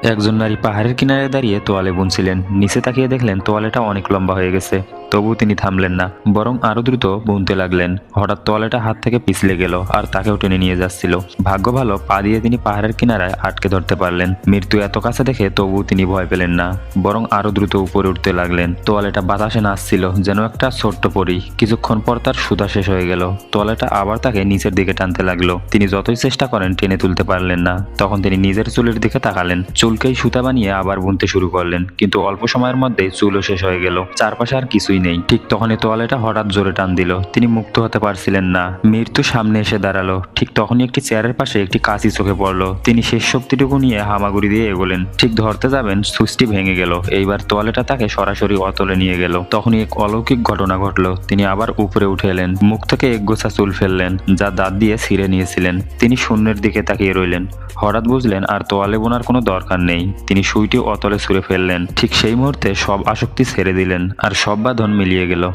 একজন নারী পাহাড়ের কিনারে দাঁড়িয়ে তোয়ালে বুনছিলেন। নিচে তাকিয়ে দেখলেন তোয়ালেটা অনেক লম্বা হয়ে গেছে। তবুও তিনি থামলেন না, বরং আরো দ্রুত বুনতে লাগলেন। হঠাৎ তোয়ালেটা হাত থেকে পিছলে গেল আর তাকেও টেনে নিয়ে যাচ্ছিল। ভাগ্য ভালো, পা দিয়ে তিনি পাহাড়ের কিনারায় আটকে ধরতে পারলেন। মৃত্যু এত কাছে দেখে তবুও তিনি ভয় পেলেন না, বরং আরো দ্রুত উপরে উঠতে লাগলেন। তোয়ালেটা বাতাসে নাচছিল, যেন একটা ছোট্ট পরী। কিছুক্ষণ পর তার সুধা শেষ হয়ে গেল। তোয়ালেটা আবার তাকে নিচের দিকে টানতে লাগলো। তিনি যতই চেষ্টা করেন টেনে তুলতে পারলেন না। তখন তিনি নিজের চুলের দিকে তাকালেন। চুলকেই সুতা বানিয়ে আবার বুনতে শুরু করলেন, কিন্তু অল্প সময়ের মধ্যেই চুলও শেষ হয়ে গেল। চারপাশে আর কিছুই নেই। ঠিক তখনই তোয়ালেটা হঠাৎ জোরে টান দিল। তিনি মুক্ত হতে পারছিলেন না। মৃত্যু সামনে এসে দাঁড়ালো। ঠিক তখনই একটি চেয়ারের পাশে একটি কাঁচি চোখে পড়লো। তিনি শেষ শক্তিটুকু নিয়ে হামাগুড়ি দিয়ে এগোলেন। ঠিক ধরতে যাবেন, সুইচটি ভেঙে গেল। এইবার তোয়ালেটা তাকে সরাসরি অতলে নিয়ে গেল। তখনই এক অলৌকিক ঘটনা ঘটলো। তিনি আবার উপরে উঠে এলেন। মুখ থেকে এক গোছা চুল ফেললেন, যা দাঁত দিয়ে ছিঁড়ে নিয়েছিলেন। তিনি শূন্যের দিকে তাকিয়ে রইলেন। হঠাৎ বুঝলেন আর তোয়ালে বোনার কোনো দরকার নেই। তিনি সুইটি অতলে ছুঁড়ে ফেললেন। ঠিক সেই মুহূর্তে সব আসক্তি ছেড়ে দিলেন, আর সব বাঁধন মিলিয়ে গেল।